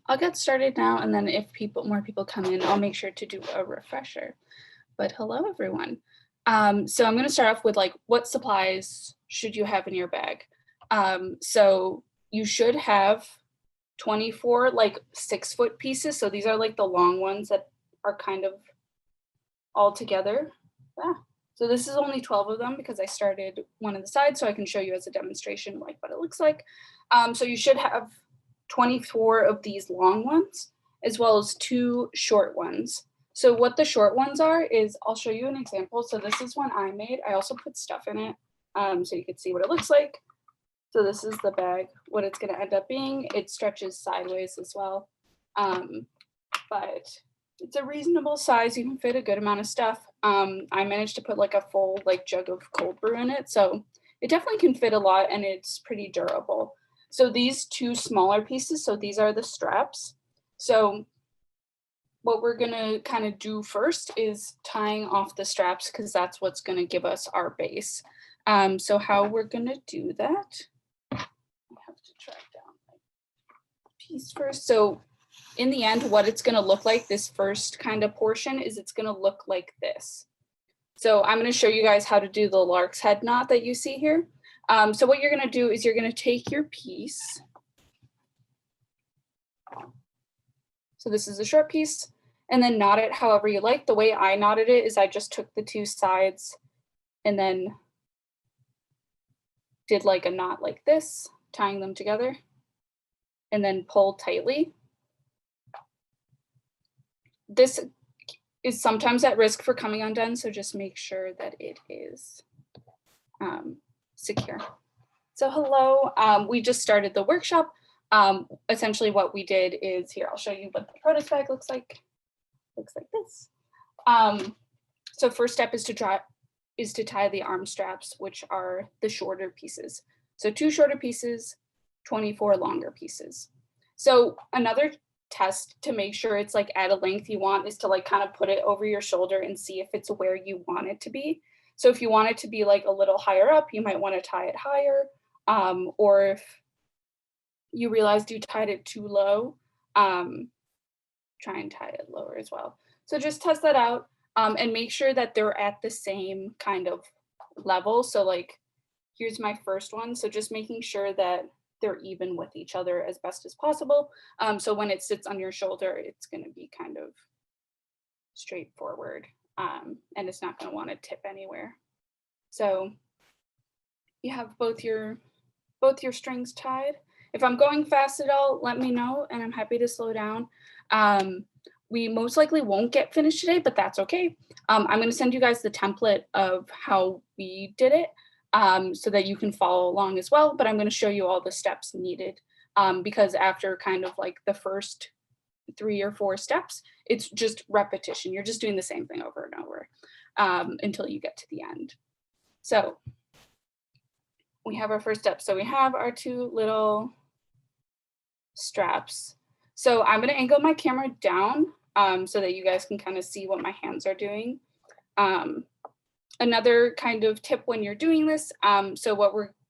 I'll get started now, and then if more people come in, I'll make sure to do a refresher. But hello, everyone. So I'm going to start off with like, what supplies should you have in your bag? So you should have 24 like 6-foot pieces. So these are like the long ones that are kind of all together. Yeah. So this is only 12 of them because I started one on the side so I can show you as a demonstration like what it looks like. So you should have 24 of these long ones as well as 2 short ones. So what the short ones are is, I'll show you an example. So this is one I made. I also put stuff in it so you can see what it looks like. So this is the bag, what it's going to end up being. It stretches sideways as well, but it's a reasonable size. You can fit a good amount of stuff. I managed to put like a full like jug of cold brew in it, so it definitely can fit a lot and it's pretty durable. So these 2 smaller pieces, so these are the straps. So what we're gonna kind of do first is tying off the straps because that's what's gonna give us our base. So how we're gonna do that, I have to track down my piece first. So in the end, what it's gonna look like, this first kind of portion, is it's gonna look like this. So I'm gonna show you guys how to do the lark's head knot that you see here. So what you're gonna do is you're gonna take your piece. So this is a short piece, and then knot it however you like. The way I knotted it is I just took the 2 sides and then did like a knot like this, tying them together, and then pulled tightly. This is sometimes at risk for coming undone, so just make sure that it is secure. So hello, we just started the workshop. Essentially what we did is, here, I'll show you what the prototype looks like. Looks like this. So first step is to tie the arm straps, which are the shorter pieces. So 2 shorter pieces, 24 longer pieces. So another test to make sure it's like at a length you want is to like kind of put it over your shoulder and see if it's where you want it to be. So if you want it to be like a little higher up, you might want to tie it higher. Or if you realized you tied it too low, try and tie it lower as well. So just test that out and make sure that they're at the same kind of level. So like, here's my first one. So just making sure that they're even with each other as best as possible. So when it sits on your shoulder, it's going to be kind of straightforward and it's not going to want to tip anywhere. So you have both your strings tied. If I'm going fast at all, let me know and I'm happy to slow down. We most likely won't get finished today, but that's okay. I'm going to send you guys the template of how we did it so that you can follow along as well. But I'm going to show you all the steps needed because after kind of like the first 3 or 4 steps, it's just repetition. You're just doing the same thing over and over until you get to the end. So we have our first step. So we have our 2 little straps. So I'm going to angle my camera down so that you guys can kind of see what my hands are doing. Another kind of tip when you're doing this,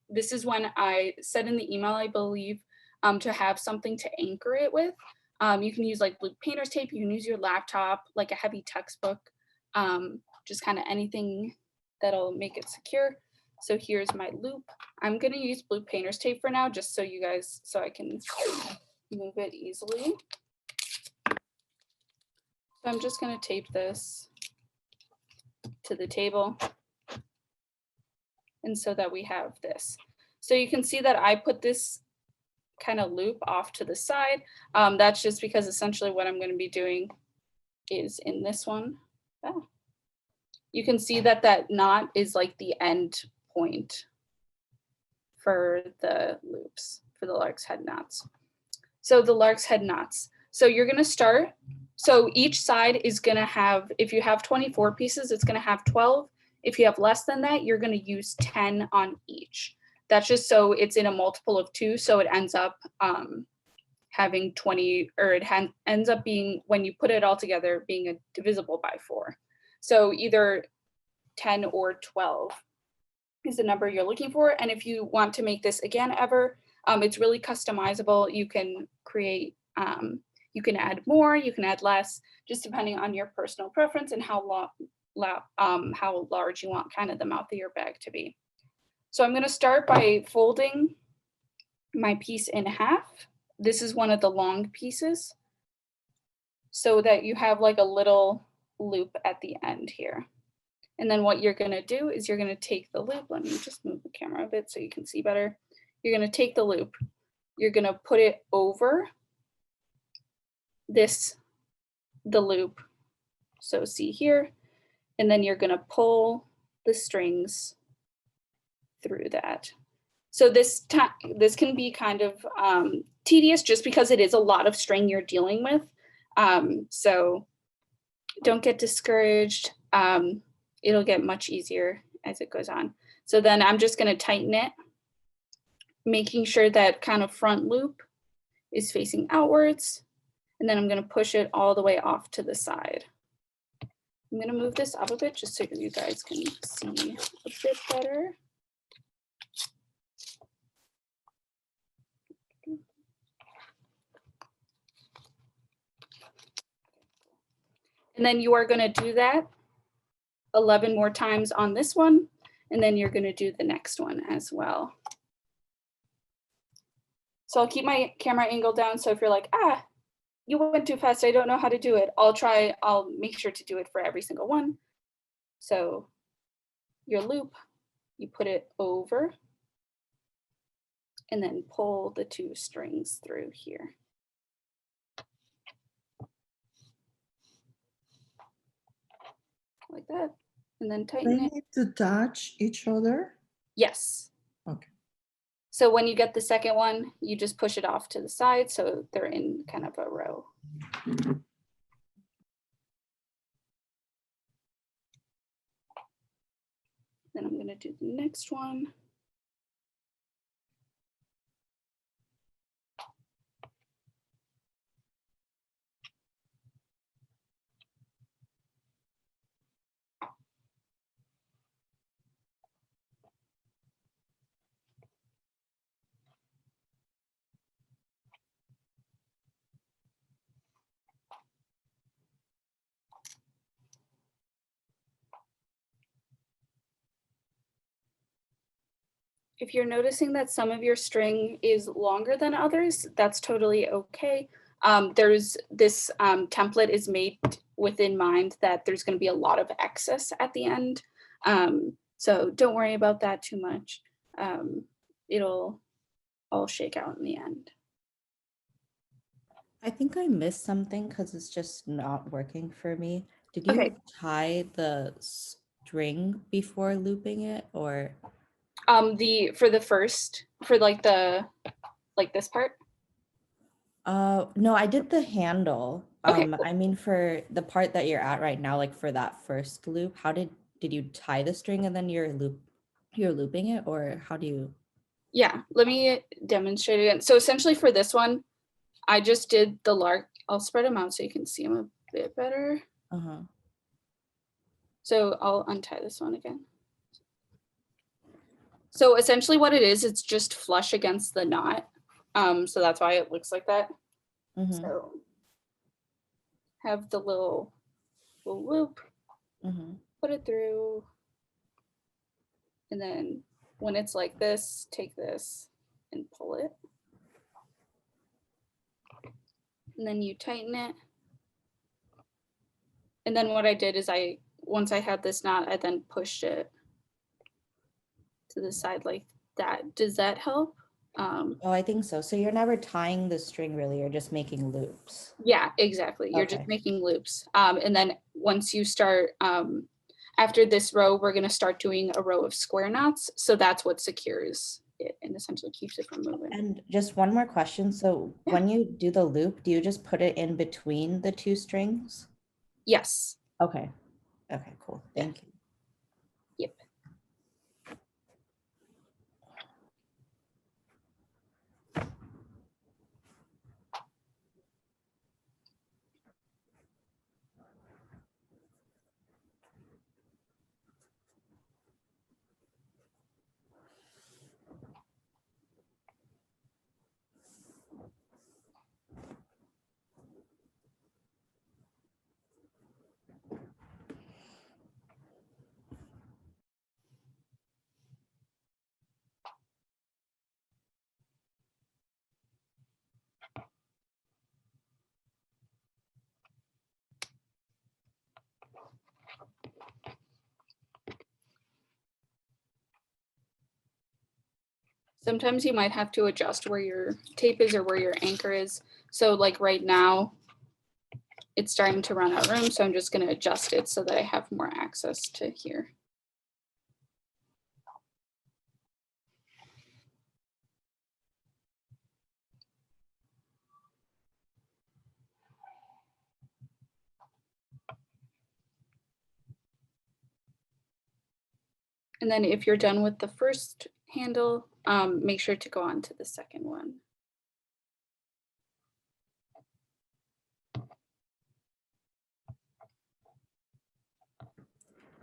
this is when I said in the email, I believe, to have something to anchor it with. You can use like blue painter's tape, you can use your laptop, like a heavy textbook, just kind of anything that'll make it secure. So here's my loop. I'm gonna use blue painter's tape for now, just so I can move it easily. So I'm just gonna tape this to the table. And so that we have this. So you can see that I put this kind of loop off to the side. That's just because essentially what I'm gonna be doing is in this one. Oh. You can see that that knot is like the end point for the loops, for the lark's head knots. So the lark's head knots. So you're gonna start, so each side is gonna have, if you have 24 pieces, it's gonna have 12. If you have less than that, you're gonna use 10 on each. That's just so it's in a multiple of 2, so it ends up having 20, or it ends up being, when you put it all together, being a divisible by 4. So either 10 or 12 is the number you're looking for. And if you want to make this again ever, it's really customizable. You can create You can add more, you can add less, just depending on your personal preference and how large you want kind of the mouth of your bag to be. So I'm going to start by folding my piece in half. This is one of the long pieces, so that you have like a little loop at the end here. And then what you're going to do is you're going to take the loop. Let me just move the camera a bit so you can see better. You're going to take the loop. You're going to put it over the loop. So see here, and then you're going to pull the strings through that. So this can be kind of tedious just because it is a lot of string you're dealing with. So don't get discouraged. It'll get much easier as it goes on. So then I'm just going to tighten it, making sure that kind of front loop is facing outwards. And then I'm going to push it all the way off to the side. I'm going to move this up a bit just so you guys can see a bit better. And then you are going to do that 11 more times on this one, and then you're going to do the next one as well. So I'll keep my camera angle down, so if you're like, you went too fast, I don't know how to do it, I'll make sure to do it for every single one. So your loop, you put it over, and then pull the two strings through here. Like that, and then tighten They it. need to touch each other? Yes. Okay. So when you get the second one, you just push it off to the side so they're in kind of a row. Then I'm going to do the next one. If you're noticing that some of your string is longer than others, that's totally okay. There's this template is made within mind that there's going to be a lot of excess at the end. So don't worry about that too much. It'll all shake out in the end. I think I missed something because it's just not working for me. Did you Okay. tie the string before looping it, or? For this part? No, I did the handle. Okay, cool. I mean for the part that you're at right now, like for that first loop, how did you tie the string and then you're looping it, or how do you? Yeah, let me demonstrate again. So essentially for this one, I just did the lark. I'll spread them out so you can see them a bit better. Uh-huh. So I'll untie this one again. So essentially what it is, it's just flush against the knot. So that's why it looks like that. Mm-hmm. So have the little loop, Mm-hmm. put it through. And then when it's like this, take this and pull it. And then you tighten it. And then what I did is once I had this knot, I then pushed it to the side like that. Does that help? Oh, I think so. So you're never tying the string really, you're just making loops. Yeah, exactly. You're Okay. just making loops. And then once you start, after this row, we're going to start doing a row of square knots. So that's what secures it and essentially keeps it from moving. And just one more question. So Yeah. when you do the loop, do you just put it in between the two strings? Yes. Okay. Okay, cool. Thank you. Yep. Sometimes you might have to adjust where your tape is or where your anchor is. So like right now, it's starting to run out of room, so I'm just going to adjust it so that I have more access to here. And then if you're done with the first handle, make sure to go on to the second one.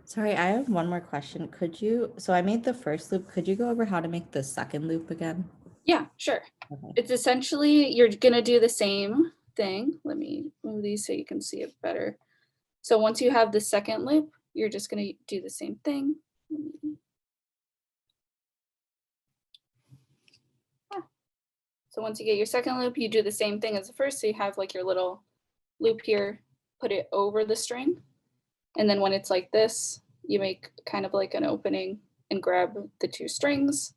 Sorry, I have one more question. So I made the first loop. Could you go over how to make the second loop again? Yeah, sure. Okay. It's essentially, you're gonna do the same thing. Let me move these so you can see it better. So once you have the second loop, you're just gonna do the same thing. So once you get your second loop, you do the same thing as the first. So you have like your little loop here, put it over the string. And then when it's like this, you make kind of like an opening and grab the two strings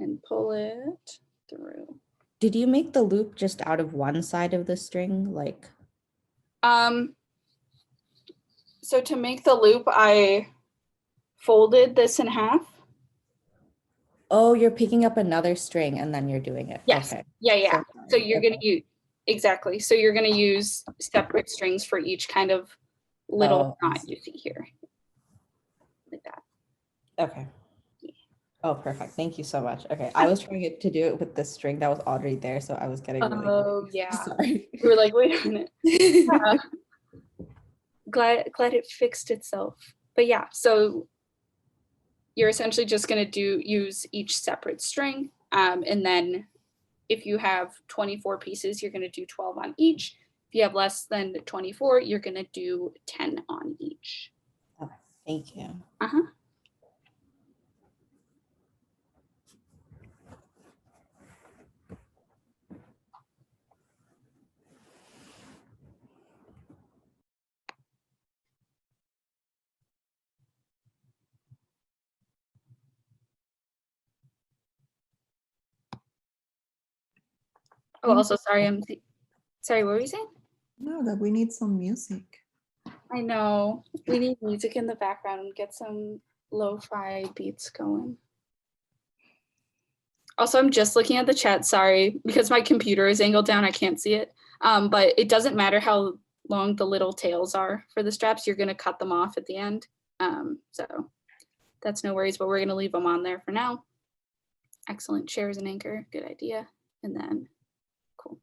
and pull it through. Did you make the loop just out of one side of the string? Like, So to make the loop, I folded this in half. oh, you're picking up another string and then you're doing it. Yes. Okay. Yeah. So sorry. you're gonna use, exactly. So you're gonna use separate strings for each kind of little I knot see. you see here. Like that. Okay. Oh, perfect. Thank you so much. Okay. I was trying to do it with the string that was already there, so I was getting really Oh confused. yeah. Sorry. We were like, wait a minute. Yeah. Glad it fixed itself. But yeah, so you're essentially just going to use each separate string. And then if you have 24 pieces, you're going to do 12 on each. If you have less than 24, you're going to do 10 on each. Okay, thank you. Uh-huh. Oh, also, sorry, sorry, what were you saying? No, that we need some music. I know. We need music in the background and get some lo-fi beats going. Also, I'm just looking at the chat, sorry, because my computer is angled down, I can't see it. But it doesn't matter how long the little tails are for the straps, you're gonna cut them off at the end. So that's no worries, but we're gonna leave them on there for now. Excellent, chair as an anchor, good idea. And then, cool.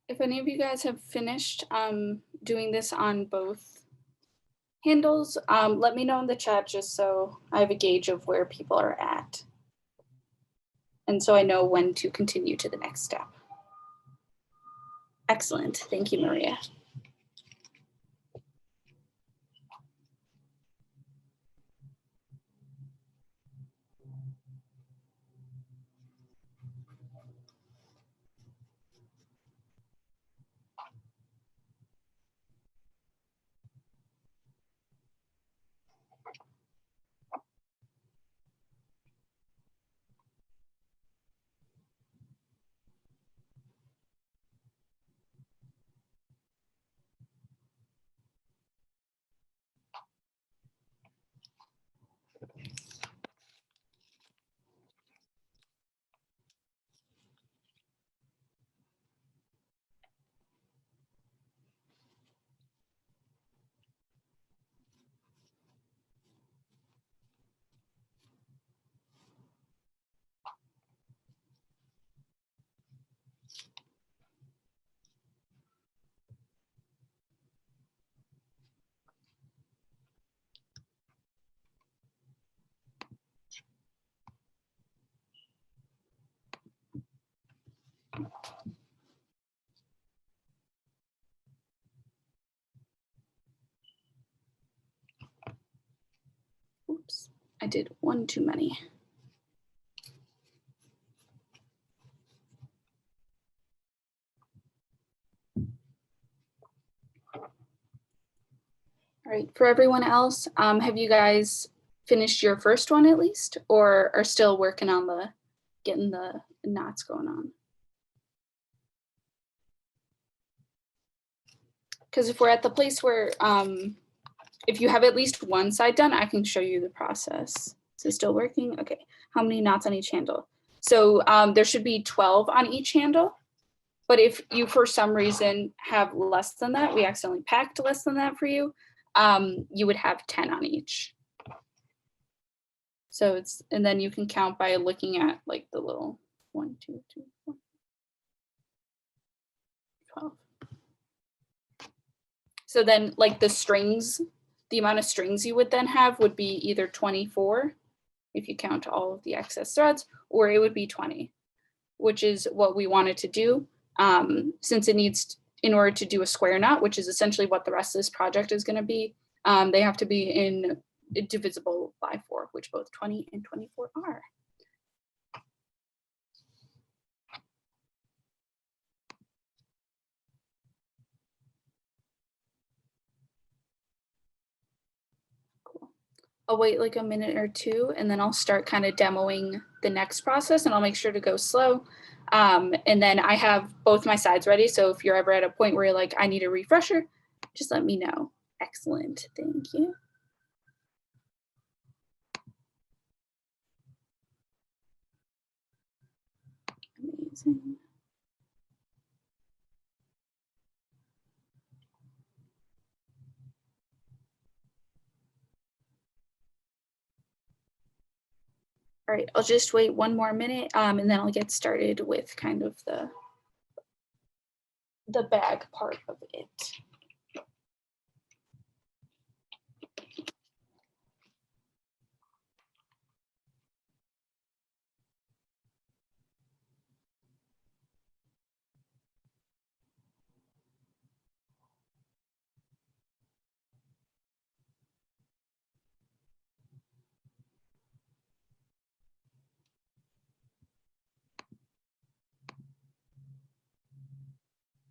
If any of you guys have finished doing this on both handles, let me know in the chat just so I have a gauge of where people are at. And so I know when to continue to the next step. Excellent. Thank you, Maria. Oops, I did one too many. All right, for everyone else, have you guys finished your first one at least, or are still working on getting the knots going on? Because if we're at the place where, if you have at least one side done, I can show you the process. Is it still working? Okay, how many knots on each handle? So there should be 12 on each handle. But if you, for some reason, have less than that, we accidentally packed less than that for you, you would have 10 on each. So it's, and then you can count by looking at like the little 1, 2, 3, 4, 12. So then like the strings, the amount of strings you would then have would be either 24, if you count all of the excess threads, or it would be 20, which is what we wanted to do. Since it needs, in order to do a square knot, which is essentially what the rest of this project is going to be, they have to be divisible by 4, which both 20 and 24 are. Cool. I'll wait like a minute or two, and then I'll start kind of demoing the next process, and I'll make sure to go slow. And then I have both my sides ready. So if you're ever at a point where you're like, I need a refresher, just let me know. Excellent, thank you. Amazing. All right, I'll just wait one more minute and then I'll get started with kind of the bag part of it.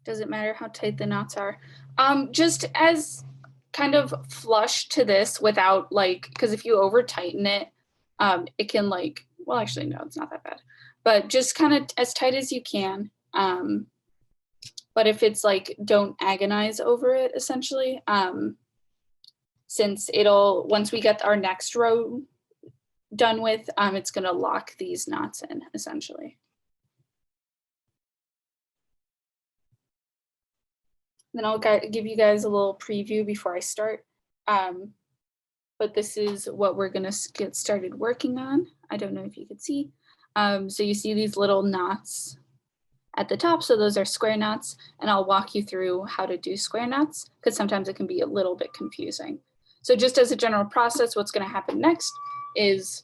Doesn't matter how tight the knots are. Just as kind of flush to this without like, because if you over tighten it, it can like, well, actually, no, it's not that bad, but just kind of as tight as you can. But if it's like, don't agonize over it essentially, since it'll, once we get our next row done with, it's gonna lock these knots in essentially. Then I'll give you guys a little preview before I start. But this is what we're gonna get started working on. I don't know if you could see. So you see these little knots at the top. So those are square knots, and I'll walk you through how to do square knots because sometimes it can be a little bit confusing. So just as a general process, what's going to happen next is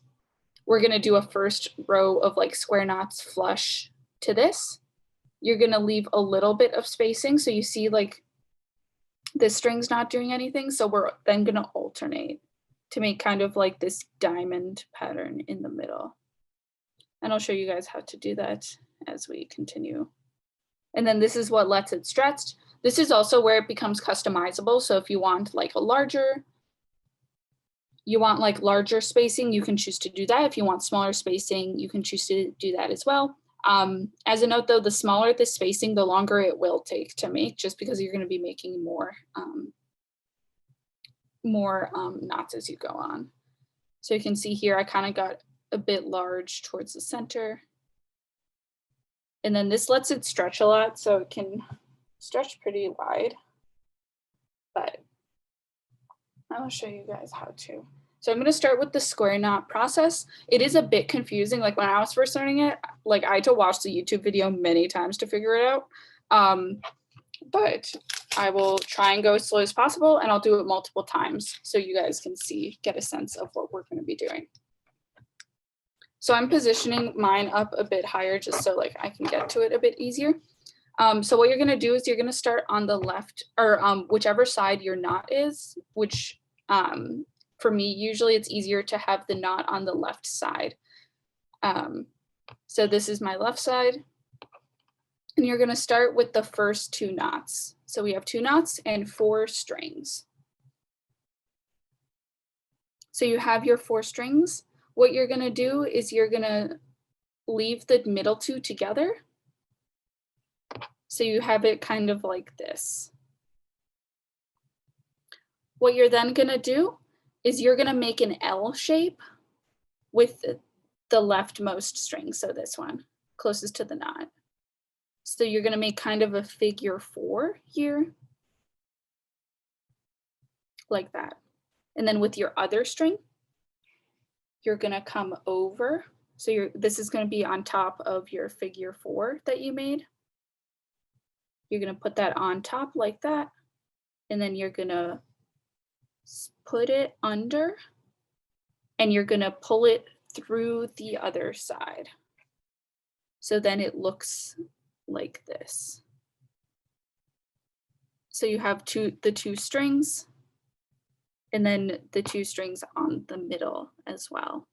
we're going to do a first row of like square knots flush to this. You're going to leave a little bit of spacing. So you see like this string's not doing anything. So we're then going to alternate to make kind of like this diamond pattern in the middle. And I'll show you guys how to do that as we continue. And then this is what lets it stretch. This is also where it becomes customizable. So if you want like larger spacing, you can choose to do that. If you want smaller spacing, you can choose to do that as well. As a note though, the smaller the spacing, the longer it will take to make, just because you're going to be making more knots as you go on. So you can see here, I kind of got a bit large towards the center. And then this lets it stretch a lot, so it can stretch pretty wide. But I will show you guys how to. So I'm going to start with the square knot process. It is a bit confusing. Like when I was first learning it, like I had to watch the YouTube video many times to figure it out. But I will try and go as slow as possible, and I'll do it multiple times so you guys can get a sense of what we're going to be doing. So I'm positioning mine up a bit higher just so like I can get to it a bit easier. So what you're going to do is you're going to start on the left, or whichever side your knot is, which for me, usually it's easier to have the knot on the left side. So this is my left side. And you're going to start with the first 2 knots. So we have 2 knots and 4 strings. So you have your 4 strings. What you're going to do is you're going to leave the middle 2 together. So you have it kind of like this. What you're then going to do is you're going to make an L shape with the leftmost string. So this one, closest to the knot. So you're going to make kind of a figure 4 here, like that. And then with your other string, you're going to come over. So this is going to be on top of your figure 4 that you made. You're going to put that on top like that. And then you're going to put it under, and you're going to pull it through the other side. So then it looks like this. So you have the 2 strings, and then the 2 strings on the middle as well.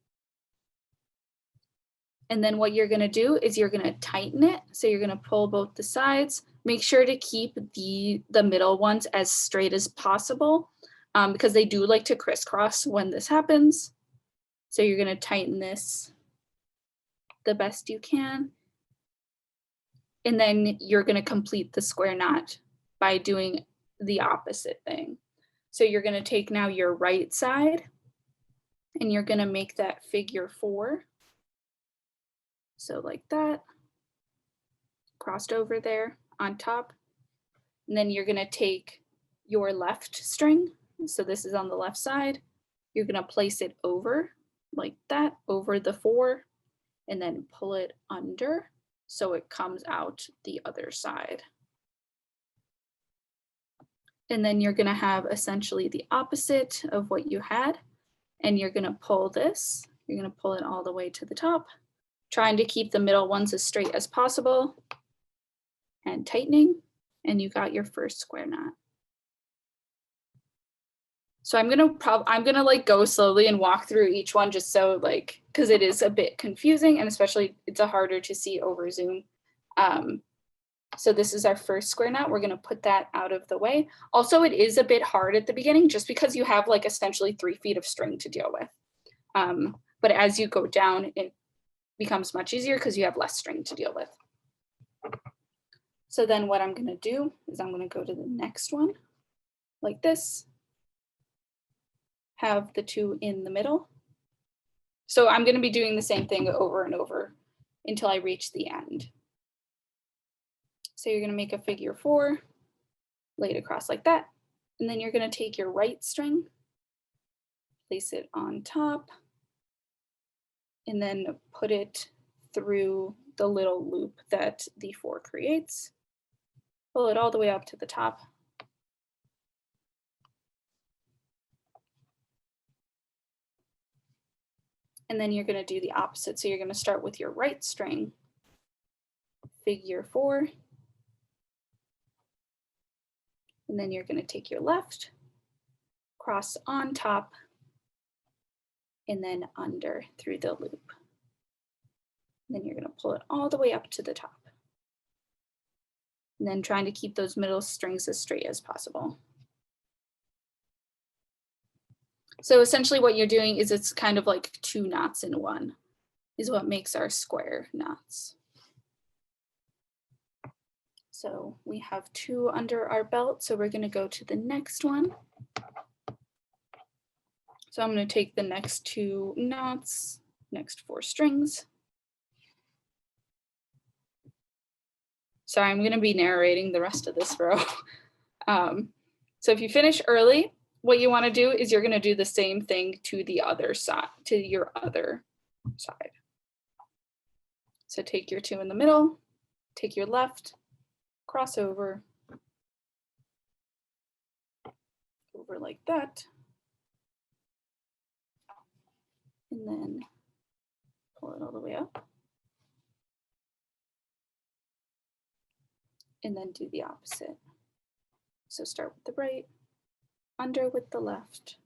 And then what you're going to do is you're going to tighten it. So you're going to pull both the sides. Make sure to keep the middle ones as straight as possible because they do like to crisscross when this happens. So you're going to tighten this the best you can. And then you're going to complete the square knot by doing the opposite thing. So you're going to take now your right side and you're going to make that figure 4. So like that, crossed over there on top. And then you're going to take your left string. So this is on the left side. You're going to place it over like that, over the 4, and then pull it under so it comes out the other side. And then you're going to have essentially the opposite of what you had. And you're going to pull this. You're going to pull it all the way to the top, trying to keep the middle ones as straight as possible and tightening. And you got your first square knot. So I'm gonna like go slowly and walk through each one just so like, because it is a bit confusing and especially it's harder to see over Zoom. So this is our first square knot. We're gonna put that out of the way. Also, it is a bit hard at the beginning just because you have like essentially 3 feet of string to deal with. But as you go down, it becomes much easier because you have less string to deal with. So then what I'm gonna do is I'm gonna go to the next one like this. Have the 2 in the middle. So I'm going to be doing the same thing over and over until I reach the end. So you're going to make a figure 4, lay it across like that. And then you're going to take your right string, place it on top, and then put it through the little loop that the 4 creates. Pull it all the way up to the top. And then you're going to do the opposite. So you're going to start with your right string, figure 4. And then you're going to take your left, cross on top, and then under through the loop. And then you're going to pull it all the way up to the top. And then trying to keep those middle strings as straight as possible. So essentially what you're doing is it's kind of like 2 knots in one is what makes our square knots. So we have 2 under our belt. So we're going to go to the next one. So I'm going to take the next 2 knots, next 4 strings. Sorry, I'm going to be narrating the rest of this row. So if you finish early, what you want to do is you're going to do the same thing to the other side, to your other side. So take your 2 in the middle, take your left, cross over like that, and then pull it all the way up, and then do the opposite. So start with the right, under with the left,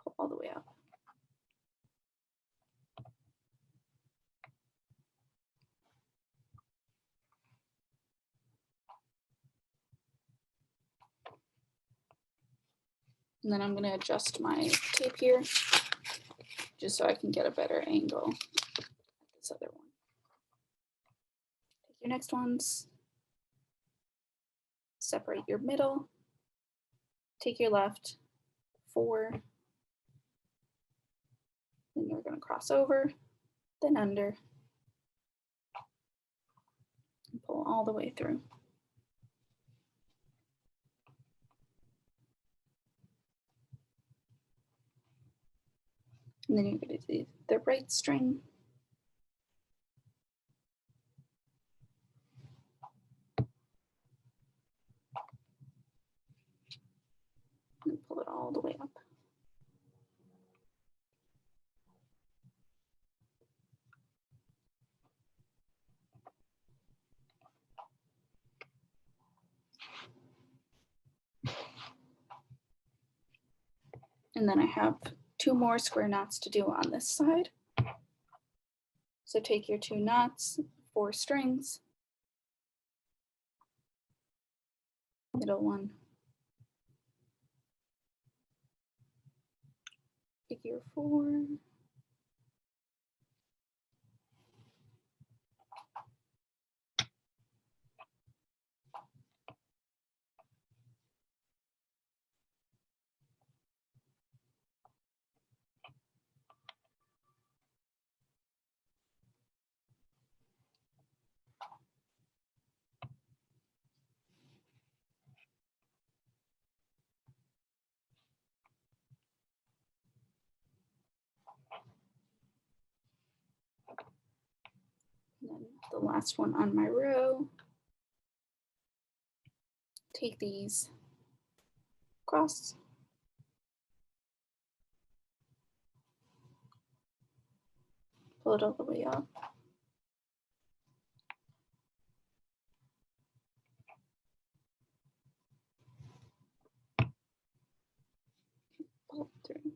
pull all the way up. And then I'm going to adjust my tape here just so I can get a better angle at this other one. Take your next ones, separate your middle, take your left, 4, then you're going to cross over, then under, and pull all the way through. And then you're going to do the right string, and pull it all the way up. And then I have 2 more square knots to do on this side. So take your 2 knots, 4 strings, middle one, figure 4, and then the last one on my row. Take these across, pull it all the way up, pull it through.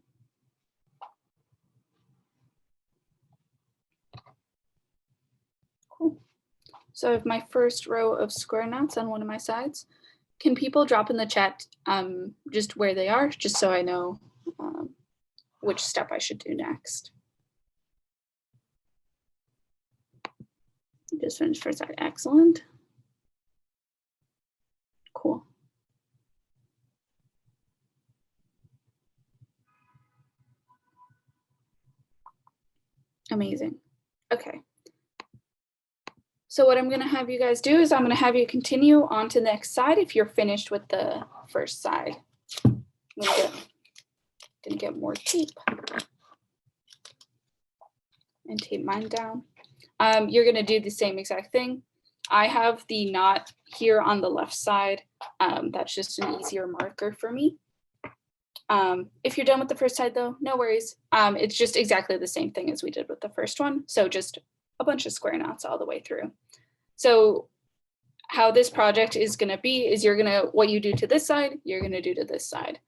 Cool. So I have my first row of square knots on one of my sides. Can people drop in the chat just where they are, just so I know which step I should do next? Just finished first side, excellent. Cool. Amazing. Okay. So what I'm going to have you guys do is I'm going to have you continue on to the next side if you're finished with the first side. I'm gonna get more tape and tape mine down. You're gonna do the same exact thing. I have the knot here on the left side. That's just an easier marker for me. If you're done with the first side though, no worries. It's just exactly the same thing as we did with the first one. So just a bunch of square knots all the way through. So how this project is gonna be is what you do to this side, you're gonna do to this side.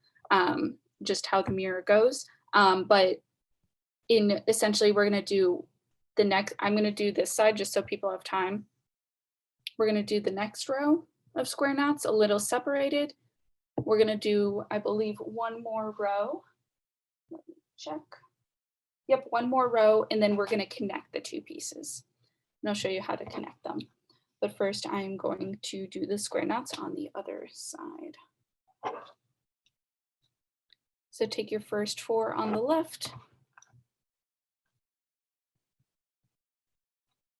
Just how the mirror goes. But essentially we're gonna do I'm gonna do this side just so people have time. We're gonna do the next row of square knots a little separated. We're gonna do, I believe, one more row. Let me check. Yep, one more row, and then we're gonna connect the two pieces. And I'll show you how to connect them. But first I'm going to do the square knots on the other side. So take your first 4 on the left,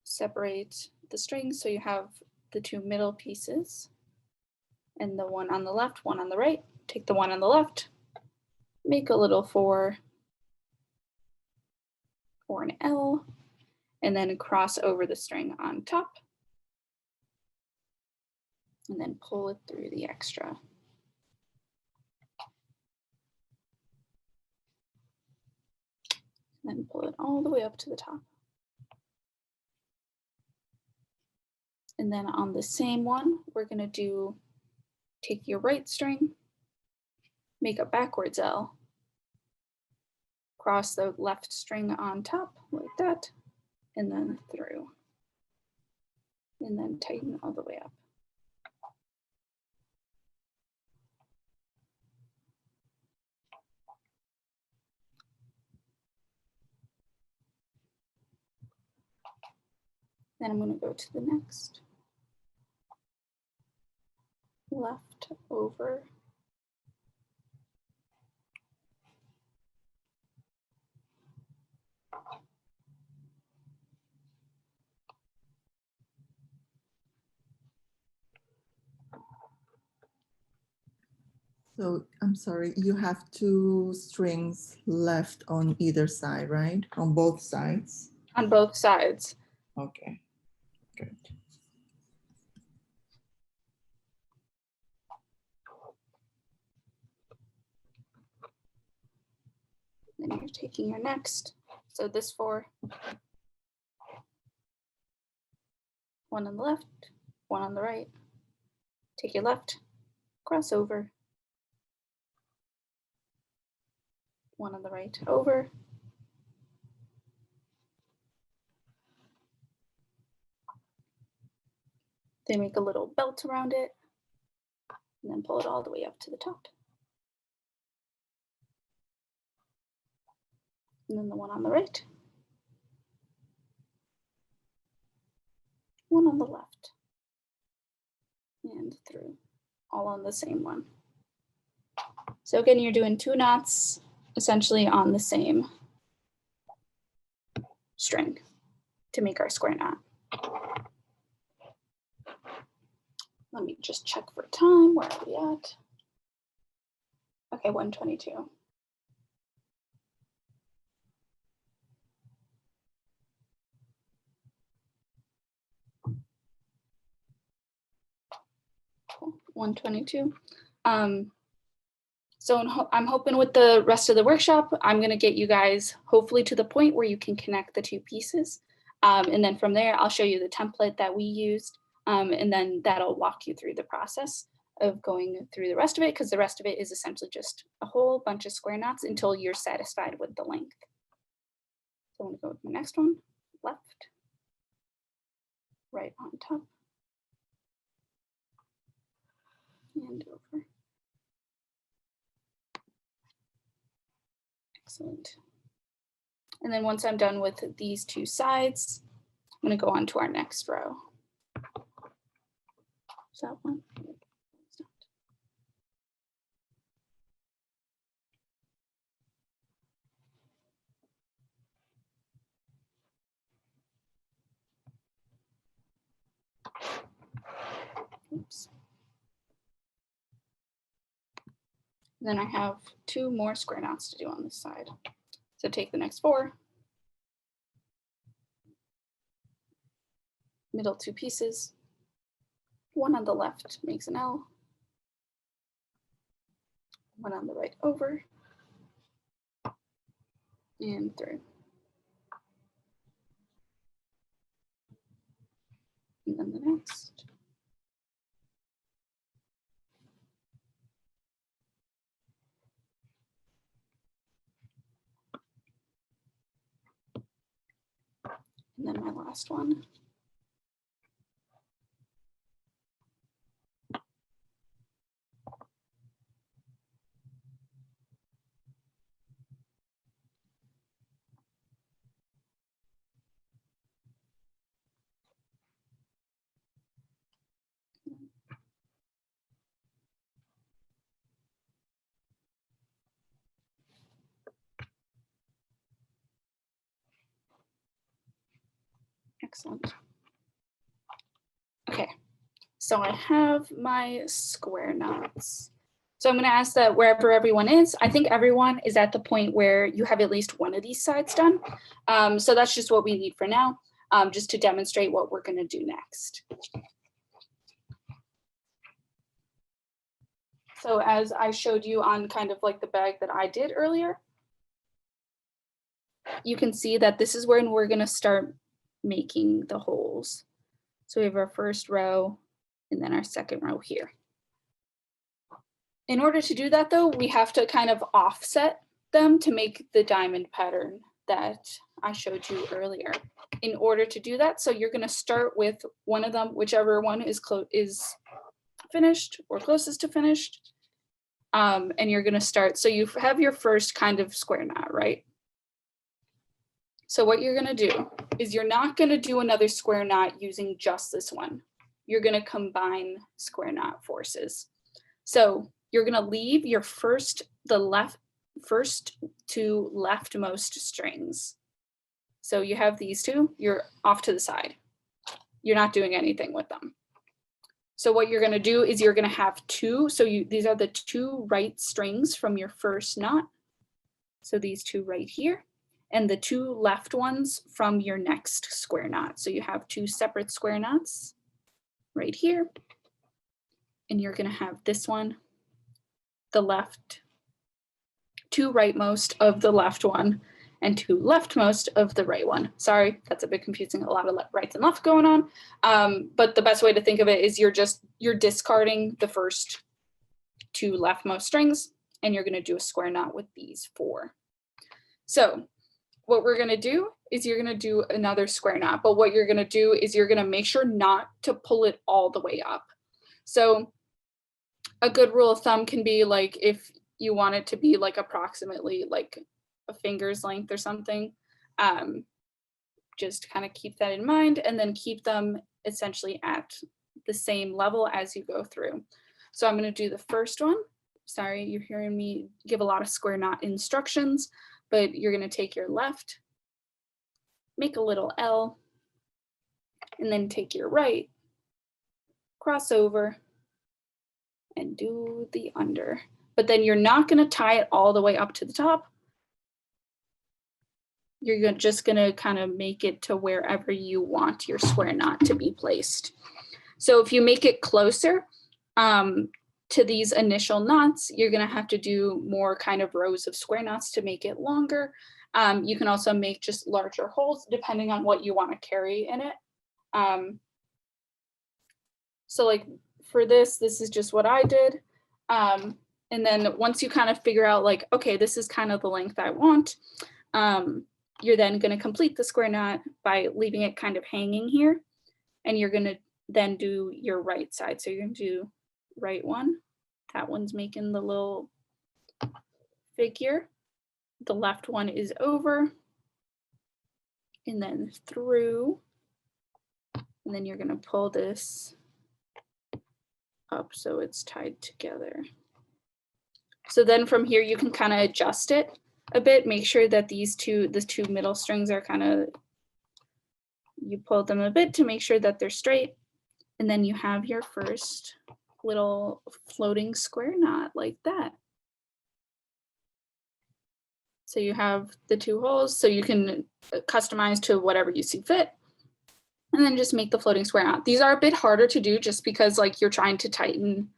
separate the strings so you have the 2 middle pieces and the one on the left, one on the right. Take the one on the left, make a little 4 or an L, and then cross over the string on top and then pull it through the extra. And then pull it all the way up to the top. And then on the same one, we're gonna take your right string, make a backwards L, cross the left string on top like that, and then through. And then tighten all the way up. Then I'm gonna go to the next. Left over. So I'm sorry, you have 2 strings left on either side, right? On both sides? On both sides. Okay, good. Then you're taking your next. So this 4. One on the left, one on the right. Take your left, cross over. One on the right, over. Then make a little belt around it, and then pull it all the way up to the top. And then the one on the right. One on the left. And through, all on the same one. So again, you're doing 2 knots essentially on the same string to make our square knot. Let me just check for time. Where are we at? Okay, 1:22. Cool. 1:22. So I'm hoping with the rest of the workshop, I'm gonna get you guys hopefully to the point where you can connect the 2 pieces. And then from there, I'll show you the template that we used. And then that'll walk you through the process of going through the rest of it, because the rest of it is essentially just a whole bunch of square knots until you're satisfied with the length. So I'm gonna go with my next one, left, right on top, and over. Excellent. And then once I'm done with these 2 sides, I'm gonna go on to our next row. Is that one? It's not. Oops. Then I have 2 more square knots to do on this side. So take the next 4. middle two pieces. One on the left makes an L. One on the right over. And through. And then the next. And then my last one. Excellent. Okay, so I have my square knots. So I'm going to ask that wherever everyone is, I think everyone is at the point where you have at least one of these sides done. So that's just what we need for now, just to demonstrate what we're going to do next. So as I showed you on kind of like the bag that I did earlier, you can see that this is when we're going to start making the holes. So we have our first row and then our second row here. In order to do that though, we have to kind of offset them to make the diamond pattern that I showed you earlier. In order to do that, so you're going to start with one of them, whichever one is finished or closest to finished. And you're going to start, so you have your first kind of square knot, right? So what you're going to do is you're not going to do another square knot using just this one. You're going to combine square knot forces. So you're going to leave your first two leftmost strings. So you have these two, you're off to the side. You're not doing anything with them. So what you're going to do is you're going to have two. So these are the two right strings from your first knot. So these two right here, and the two left ones from your next square knot. So you have two separate square knots right here. And you're going to have this one, the left, two rightmost of the left one, and two leftmost of the right one. Sorry, that's a bit confusing, a lot of rights and left going on. But the best way to think of it is you're discarding the first two leftmost strings, and you're going to do a square knot with these four. So what we're going to do is you're going to do another square knot, but what you're going to do is you're going to make sure not to pull it all the way up. So a good rule of thumb can be like if you want it to be like approximately like a finger's length or something, just kind of keep that in mind and then keep them essentially at the same level as you go through. So I'm going to do the first one. Sorry, you're hearing me give a lot of square knot instructions, but you're going to take your left, make a little L, and then take your right, cross over, and do the under. But then you're not going to tie it all the way up to the top. You're just going to kind of make it to wherever you want your square knot to be placed. So if you make it closer to these initial knots, you're going to have to do more kind of rows of square knots to make it longer. You can also make just larger holes depending on what you want to carry in it. So like for this is just what I did. And then once you kind of figure out like, okay, this is kind of the length I want, you're then going to complete the square knot by leaving it kind of hanging here. And you're going to then do your right side. So you're going to do right one. That one's making the little figure. The left one is over. And then through. And then you're going to pull this up so it's tied together. So then from here, you can kind of adjust it a bit, make sure that the two middle strings are kind of, you pull them a bit to make sure that they're straight. And then you have your first little floating square knot like that. So you have the two holes, so you can customize to whatever you see fit. And then just make the floating square knot. These are a bit harder to do just because like you're trying to tighten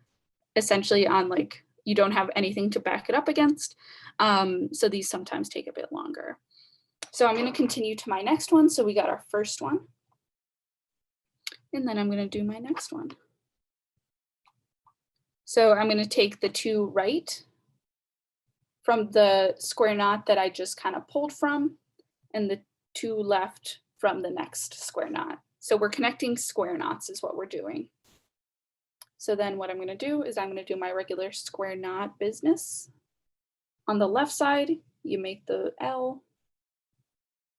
essentially on like, you don't have anything to back it up against. So these sometimes take a bit longer. So I'm going to continue to my next one. So we got our first one. And then I'm going to do my next one. So I'm going to take the two right from the square knot that I just kind of pulled from, and the two left from the next square knot. So we're connecting square knots is what we're doing. So then what I'm going to do is I'm going to do my regular square knot business. On the left side, you make the L,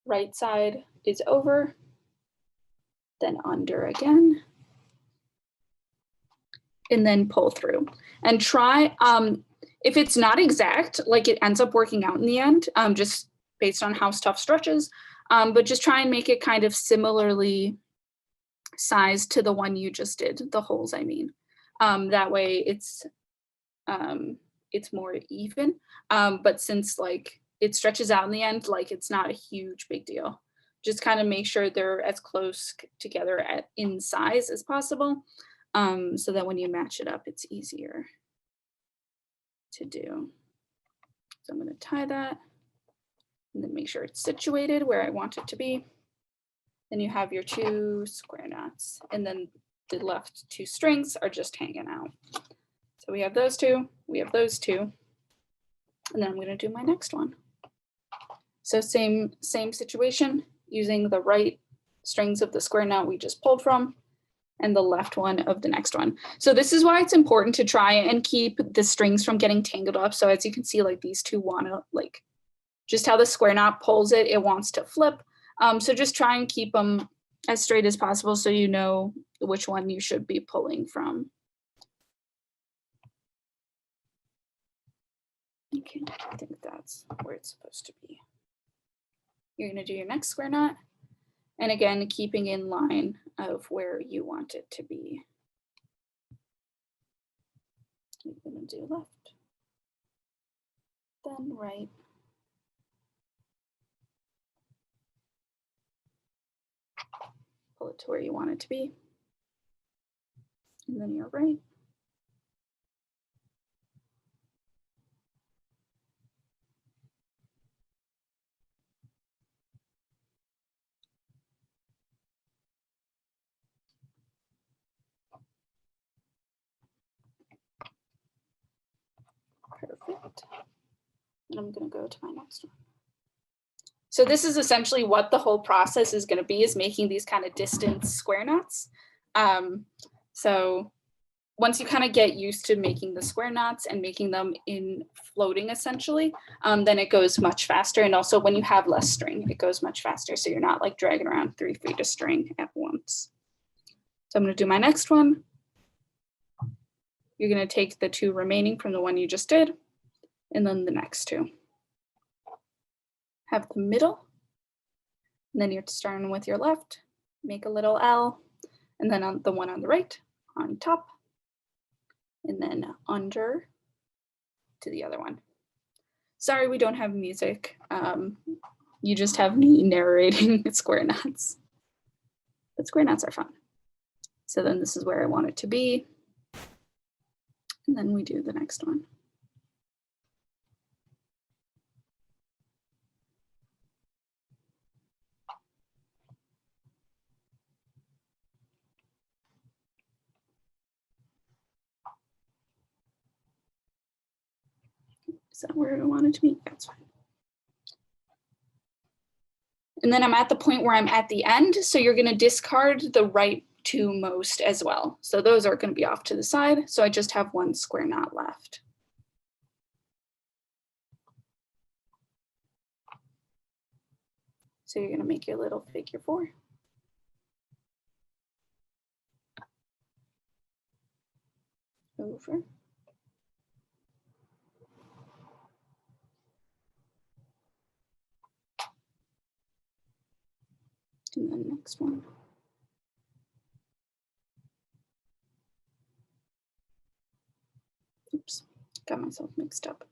right side is over, then under again, and then pull through. And try, if it's not exact, like it ends up working out in the end, just based on how stuff stretches, but just try and make it kind of similarly sized to the one you just did, the holes, I mean. That way it's more even, but since like it stretches out in the end, like it's not a huge big deal. Just kind of make sure they're as close together in size as possible, so that when you match it up, it's easier to do. So I'm going to tie that and then make sure it's situated where I want it to be. Then you have your two square knots, and then the left two strings are just hanging out. So we have those two, we have those two, and then I'm going to do my next one. So same situation, using the right strings of the square knot we just pulled from, and the left one of the next one. So this is why it's important to try and keep the strings from getting tangled up. So as you can see, like these two want to, like, just how the square knot pulls it, it wants to flip. So just try and keep them as straight as possible so you know which one you should be pulling from. Okay, I think that's where it's supposed to be. You're going to do your next square knot, and again, keeping in line of where you want it to be. You're going to do left, then right, pull it to where you want it to be, and then you're right. Perfect. And I'm going to go to my next one. So this is essentially what the whole process is going to be, is making these kind of distance square knots. So once you kind of get used to making the square knots and making them in floating essentially, then it goes much faster. And also when you have less string, it goes much faster. So you're not like dragging around 3 feet of string at once. So I'm going to do my next one. You're going to take the two remaining from the one you just did, and then the next two. Have the middle, and then you're starting with your left, make a little L, and then on the one on the right, on top, and then under to the other one. Sorry, we don't have music. You just have me narrating square knots. But square knots are fun. So then this is where I want it to be. And then we do the next one. Is that where I want it to be? That's fine. And then I'm at the point where I'm at the end. So you're going to discard the right two most as well. So those are going to be off to the side. So I just have one square knot left. So you're going to make your little figure 4. Over. And then next one. Oops, got myself mixed up.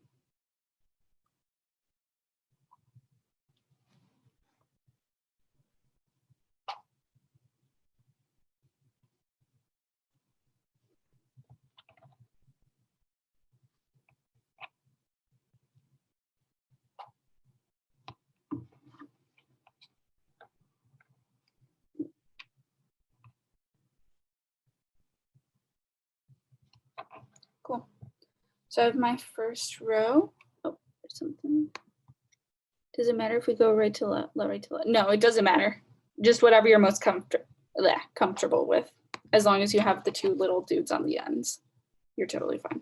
So I have my first row. Oh, there's something. Does it matter if we go right to left, right to left? No, it doesn't matter. Just whatever you're most comfortable with. As long as you have the two little dudes on the ends, you're totally fine.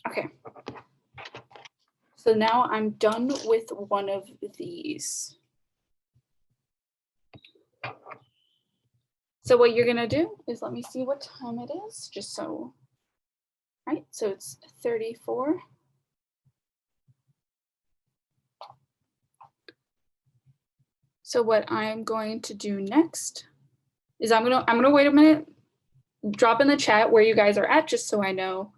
Okay. So now I'm done with one of these. So what you're gonna do is, let me see what time it is, just so, right? So it's 34. So what I'm going to do next is I'm gonna wait a minute, drop in the chat where you guys are at, just so I know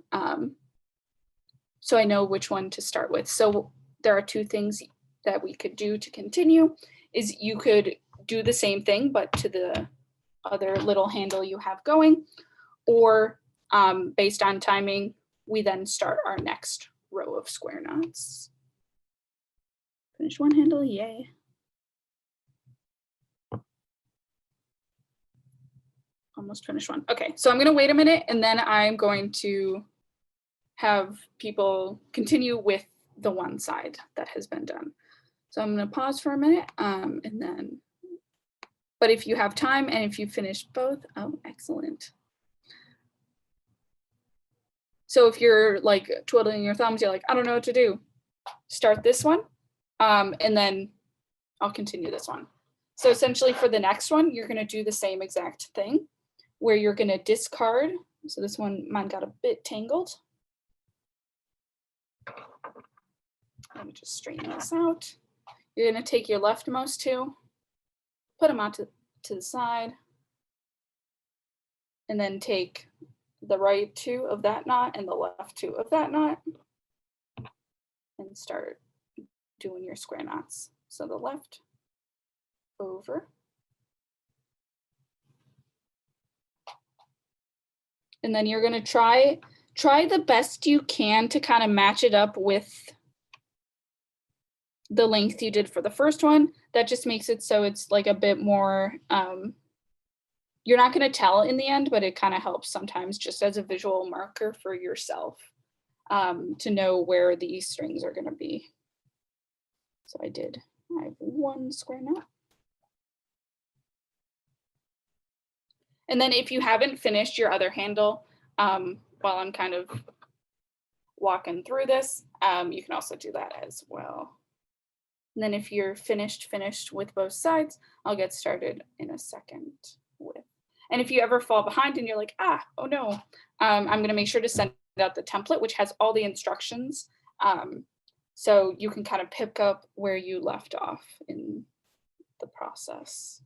which one to start with. So there are two things that we could do to continue. Is you could do the same thing, but to the other little handle you have going, or based on timing, we then start our next row of square knots. Finish one handle, yay. Almost finished one. Okay, so I'm gonna wait a minute and then I'm going to have people continue with the one side that has been done. So I'm gonna pause for a minute and then, but if you have time and if you finish both, oh, excellent. So if you're like twiddling your thumbs, you're like, I don't know what to do, start this one and then I'll continue this one. So essentially for the next one, you're gonna do the same exact thing where you're gonna discard. So this one, mine got a bit tangled. Let me just straighten this out. You're gonna take your leftmost two, put them out to the side, and then take the right two of that knot and the left two of that knot and start doing your square knots. So the left over. And then you're gonna try the best you can to kind of match it up with the length you did for the first one. That just makes it so it's like a bit more, you're not gonna tell in the end, but it kind of helps sometimes just as a visual marker for yourself to know where these strings are gonna be. So I have one square knot. And then if you haven't finished your other handle, while I'm kind of walking through this, you can also do that as well. And then if you're finished with both sides, I'll get started in a second with. And if you ever fall behind and you're like, oh no, I'm gonna make sure to send out the template, which has all the instructions. So you can kind of pick up where you left off in the process.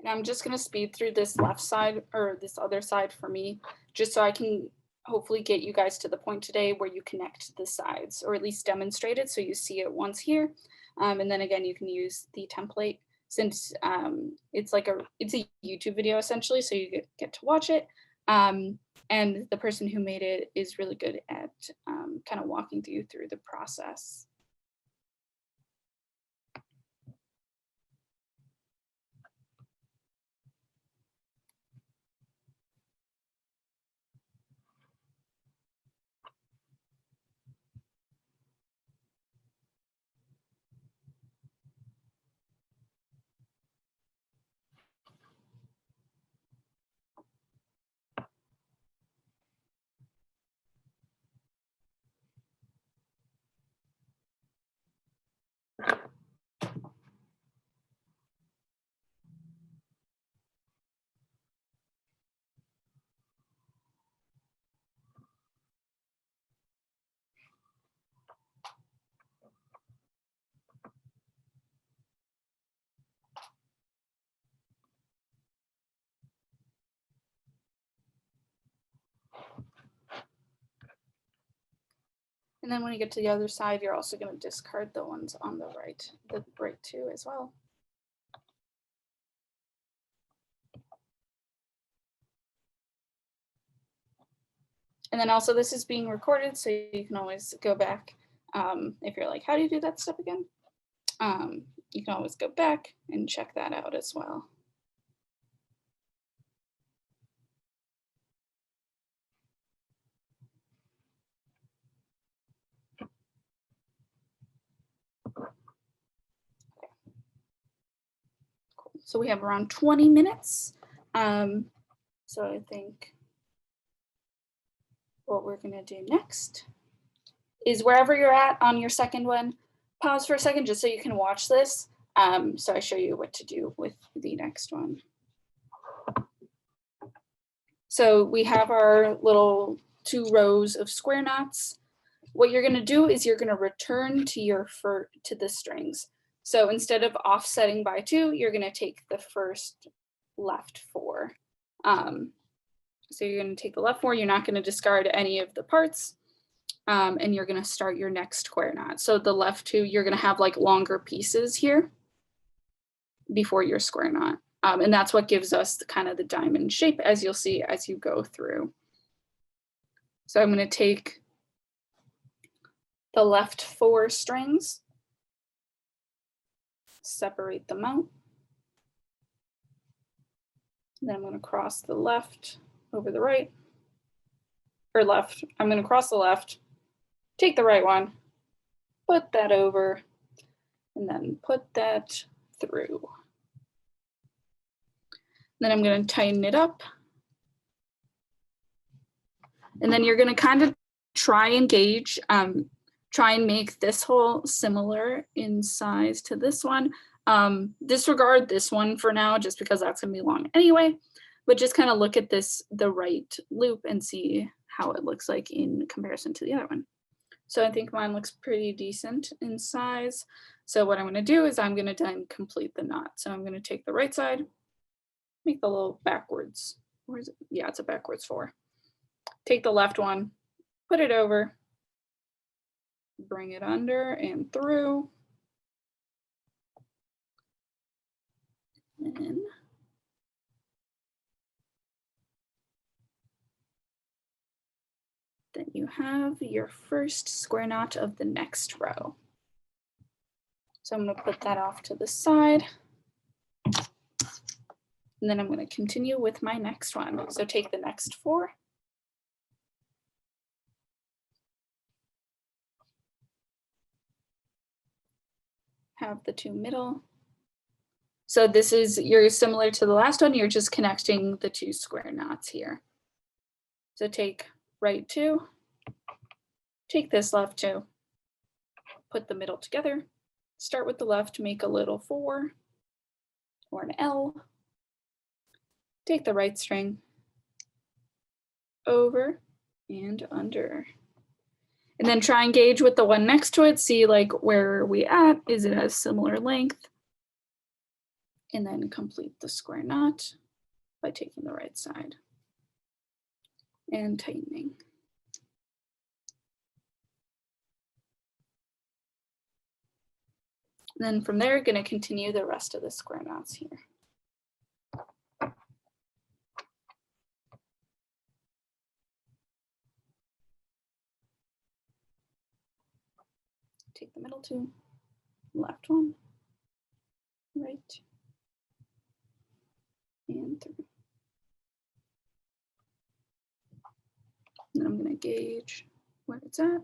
And I'm just gonna speed through this left side or this other side for me, just so I can hopefully get you guys to the point today where you connect the sides, or at least demonstrate it so you see it once here. And then again, you can use the template since it's a YouTube video essentially, so you get to watch it. And the person who made it is really good at kind of walking you through the process. And then when you get to the other side, you're also going to discard the ones on the right two as well. And then also this is being recorded, so you can always go back if you're like, how do you do that step again? You can always go back and check that out as well. Cool. So we have around 20 minutes. So I think what we're gonna do next is wherever you're at on your second one, pause for a second just so you can watch this. So I show you what to do with the next one. So we have our little 2 rows of square knots. What you're gonna do is you're gonna return to to the strings. So instead of offsetting by 2, you're gonna take the first left 4. So you're gonna take the left 4, you're not gonna discard any of the parts. And you're gonna start your next square knot. So the left 2, you're gonna have like longer pieces here before your square knot. And that's what gives us kind of the diamond shape, as you'll see as you go through. So I'm gonna take the left 4 strings, separate them out. Then I'm gonna cross the left over the right, or left. I'm gonna cross the left, take the right one, put that over, and then put that through. Then I'm going to tighten it up. And then you're going to kind of try and gauge, try and make this hole similar in size to this one. Disregard this one for now, just because that's going to be long anyway, but just kind of look at the right loop and see how it looks like in comparison to the other one. So I think mine looks pretty decent in size. So what I'm going to do is I'm going to then complete the knot. So I'm going to take the right side, make the little backwards, where is it? Yeah, it's a backwards 4. Take the left one, put it over, bring it under and through. And then you have your first square knot of the next row. So I'm going to put that off to the side. And then I'm going to continue with my next one. So take the next 4. Have the 2 middle. So this is, you're similar to the last one, you're just connecting the 2 square knots here. So take right 2, take this left 2, put the middle together, start with the left, make a little 4 or an L, take the right string, over and under. And then try and gauge with the one next to it, see like where are we at, is it a similar length? And then complete the square knot by taking the right side and tightening. And then from there, going to continue the rest of the square knots here. Take the middle 2, left 1, right, and through. And then I'm going to gauge where it's at.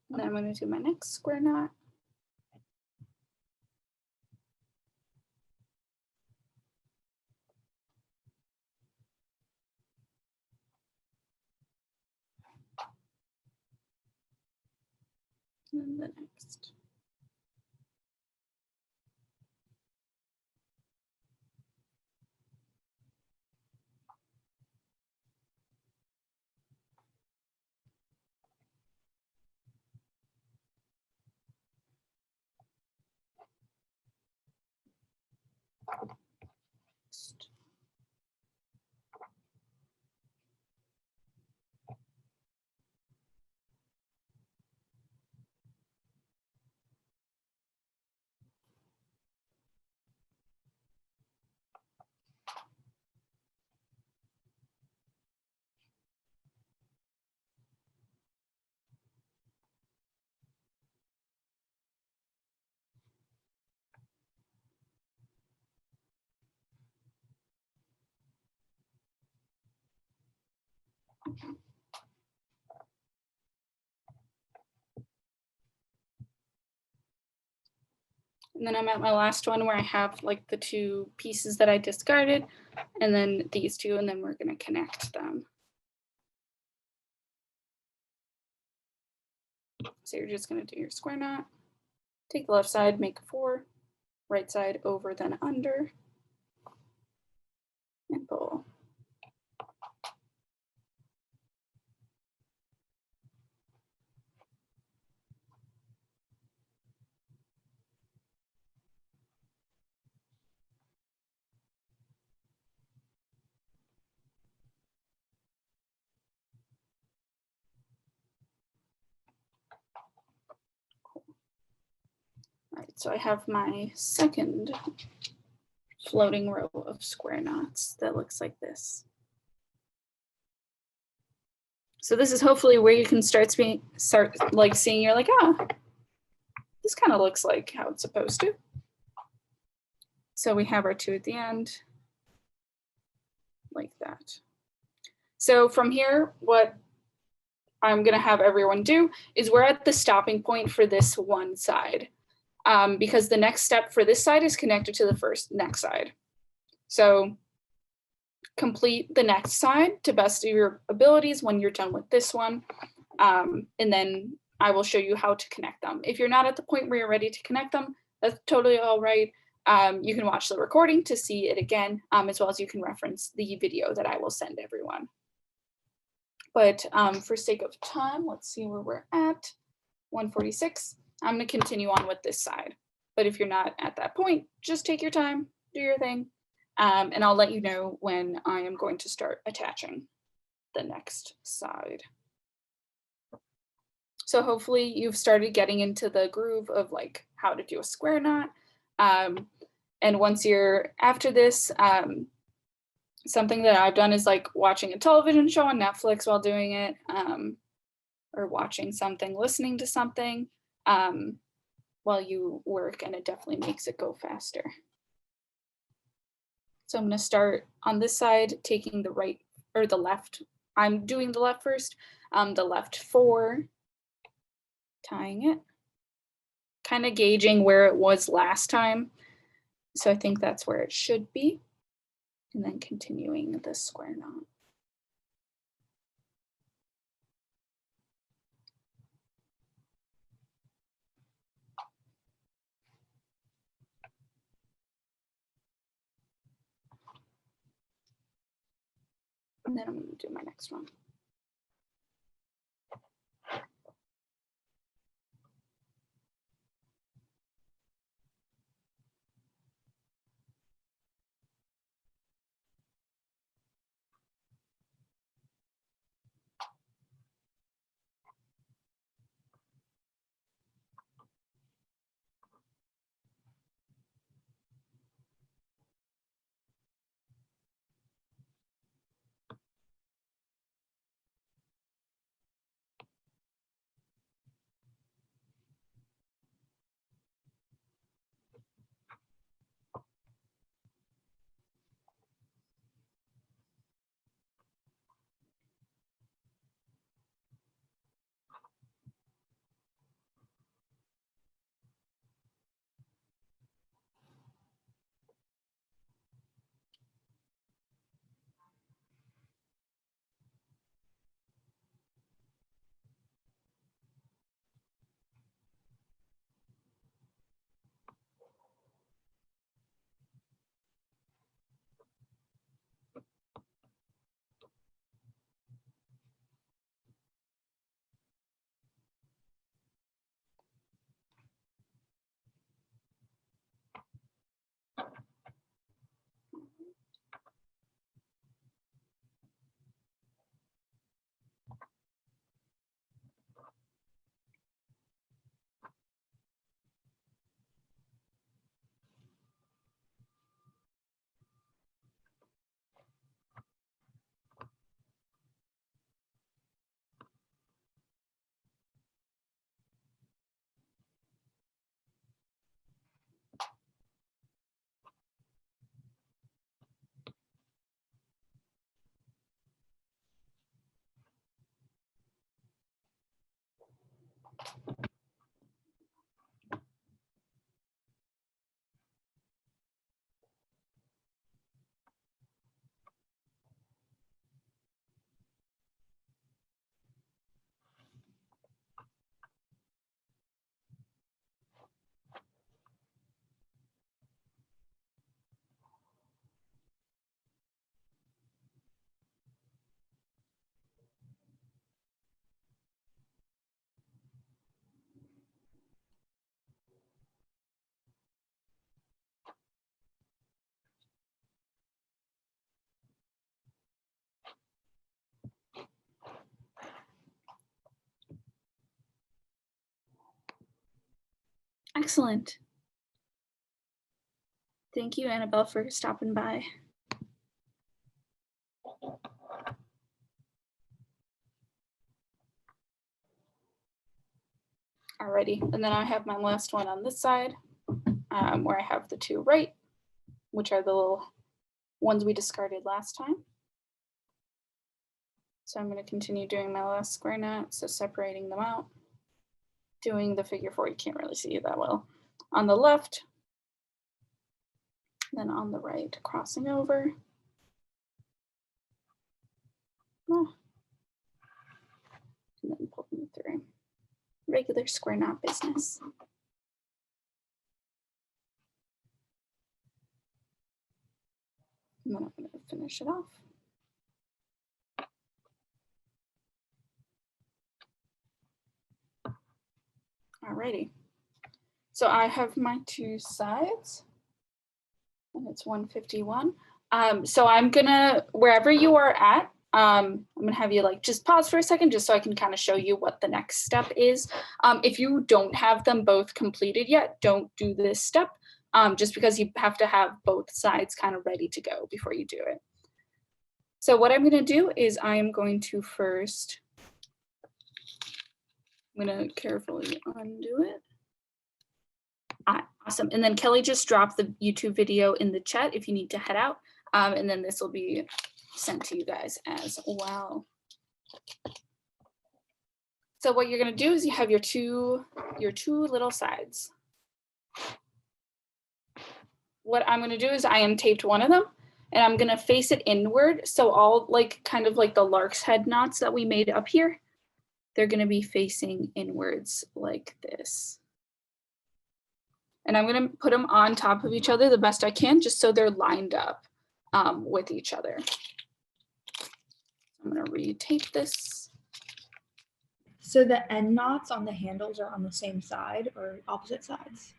And then I'm going to do my next square knot. And then I'm at my last one where I have like the two pieces that I discarded and then these two, and then we're going to connect them. So you're just going to do your square knot, take the left side, make a 4, right side over, then under, and pull. All right, so I have my second floating row of square knots that looks like this. So this is hopefully where you can start seeing, you're like, ah, this kind of looks like how it's supposed to. So we have our 2 at the end, like that. So from here, what I'm gonna have everyone do is we're at the stopping point for this one side, because the next step for this side is connected to the next side. So complete the next side to best of your abilities when you're done with this one. And then I will show you how to connect them. If you're not at the point where you're ready to connect them, that's totally all right. You can watch the recording to see it again, as well as you can reference the video that I will send everyone. But for sake of time, let's see where we're at, 146. I'm gonna continue on with this side. But if you're not at that point, just take your time, do your thing. And I'll let you know when I am going to start attaching the next side. So hopefully you've started getting into the groove of like how to do a square knot. And once you're after this, something that I've done is like watching a television show on Netflix while doing it, or watching something, listening to something while you work, and it definitely makes it go faster. So I'm going to start on this side, taking the right or the left. I'm doing the left first, the left 4, tying it, kind of gauging where it was last time. So I think that's where it should be. And then continuing the square knot. And then I'm going to do my next one. Excellent. Thank you, Annabelle, for stopping by. Alrighty, and then I have my last one on this side, where I have the two right, which are the little ones we discarded last time. So I'm going to continue doing my last square knot, so separating them out, doing the figure 4. You can't really see it that well. On the left, then on the right, crossing over. Oh. And then pulling through. Regular square knot business. And then I'm going to finish it off. Alrighty. So I have my two sides, and it's 151. So I'm gonna, wherever you are at, I'm gonna have you like just pause for a second just so I can kind of show you what the next step is. If you don't have them both completed yet, don't do this step, just because you have to have both sides kind of ready to go before you do it. So what I'm gonna do is I am going to first, I'm gonna carefully undo it. Awesome. And then Kelly just dropped the YouTube video in the chat if you need to head out. And then this will be sent to you guys as well. So what you're going to do is you have your two little sides. What I'm going to do is I untaped one of them and I'm going to face it inward. So all like kind of like the lark's head knots that we made up here, they're going to be facing inwards like this. And I'm going to put them on top of each other the best I can, just so they're lined up with each other. I'm going to retape this. So the end knots on the handles are on the same side or opposite sides?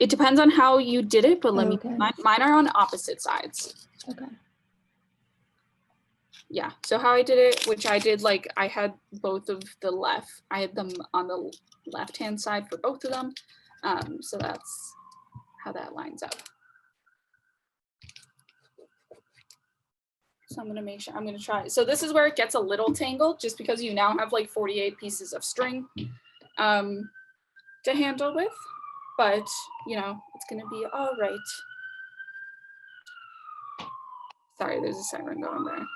It depends on how you did it, but let me, Okay. mine are on opposite sides. Okay. Yeah, so how I did it, which I did, like I had both of the left, I had them on the left-hand side for both of them. So that's how that lines up. So I'm gonna make sure, I'm gonna try. So this is where it gets a little tangled just because you now have like 48 pieces of string to handle with, but you know, it's gonna be all right. Sorry, there's a siren going there.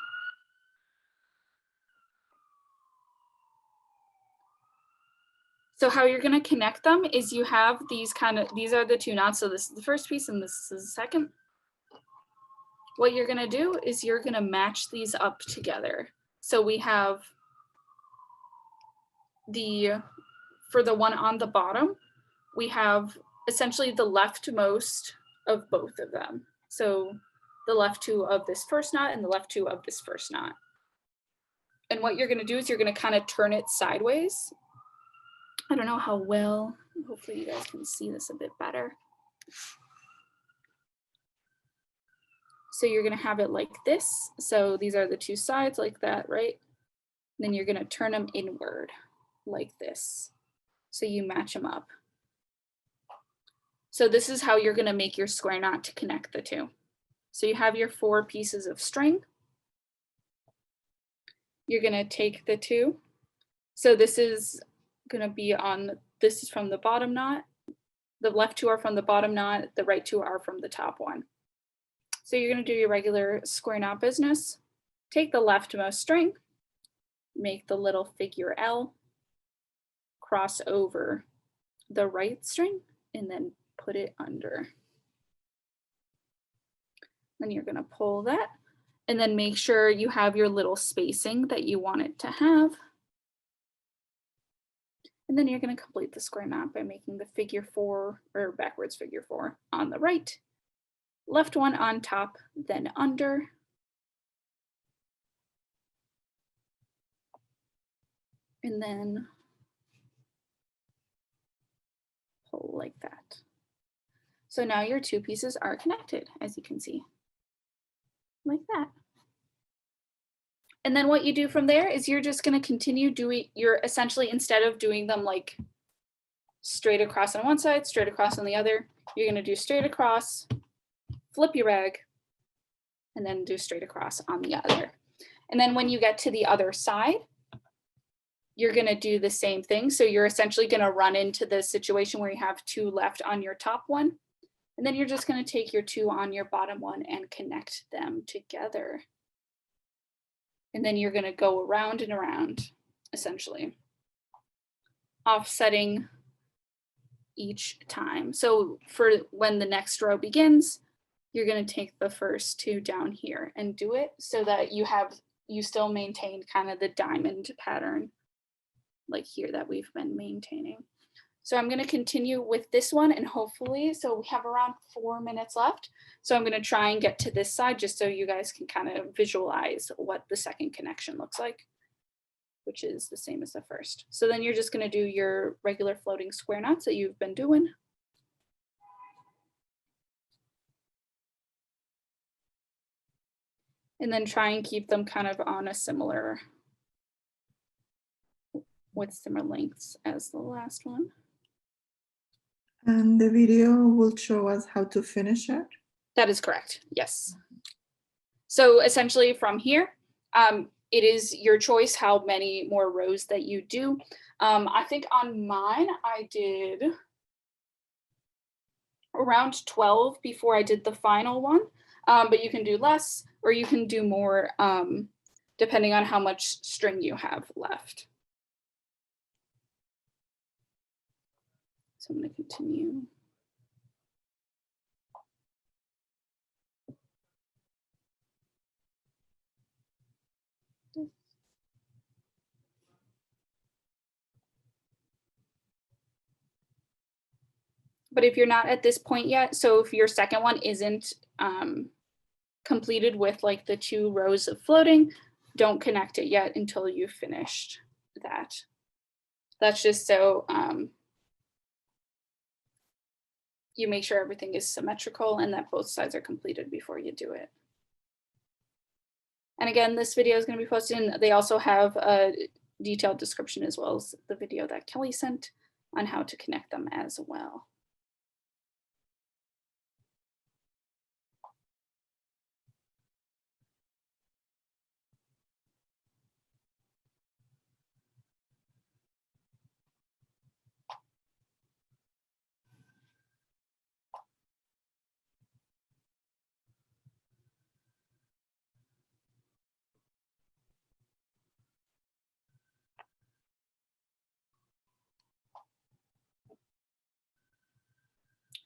So how you're gonna connect them is you have these these are the two knots. So this is the first piece and this is the second. What you're gonna do is you're gonna match these up together. So we have for the one on the bottom, we have essentially the leftmost of both of them. So the left two of this first knot and the left two of this first knot. And what you're gonna do is you're gonna kind of turn it sideways. I don't know how well, hopefully you guys can see this a bit better. So you're gonna have it like this. So these are the two sides like that, right? Then you're gonna turn them inward like this. So you match them up. So this is how you're gonna make your square knot to connect the two. So you have your 4 pieces of string. You're gonna take the 2. So this is gonna be on, this is from the bottom knot. The left 2 are from the bottom knot, the right 2 are from the top one. So you're gonna do your regular square knot business. Take the leftmost string, make the little figure L, cross over the right string, and then put it under. Then you're gonna pull that, and then make sure you have your little spacing that you want it to have. And then you're going to complete the square knot by making the figure 4 or backwards figure 4 on the right, left one on top, then under. And then pull like that. So now your 2 pieces are connected, as you can see, like that. And then what you do from there is you're just going to continue doing, you're essentially, instead of doing them like straight across on one side, straight across on the other. You're gonna do straight across, flip your bag, and then do straight across on the other. And then when you get to the other side, you're gonna do the same thing. So you're essentially gonna run into the situation where you have 2 left on your top one. And then you're just gonna take your 2 on your bottom one and connect them together. And then you're gonna go around and around, essentially, offsetting each time. So for when the next row begins, you're gonna take the first 2 down here and do it so that you still maintain kind of the diamond pattern like here that we've been maintaining. So I'm gonna continue with this one and hopefully, so we have around 4 minutes left. So I'm gonna try and get to this side just so you guys can kind of visualize what the second connection looks like, which is the same as the first. So then you're just gonna do your regular floating square knots that you've been doing. And then try and keep them kind of on a similar, with similar lengths as the last one. And the video will show us how to finish it. That is correct, yes. So essentially from here, it is your choice how many more rows that you do. I think on mine, I did around 12 before I did the final one, but you can do less or you can do more depending on how much string you have left. So I'm going to continue. But if you're not at this point yet, so if your second one isn't completed with like the 2 rows of floating, don't connect it yet until you've finished that. That's just so you make sure everything is symmetrical and that both sides are completed before you do it. And again, this video is going to be posted, and they also have a detailed description as well as the video that Kelly sent on how to connect them as well.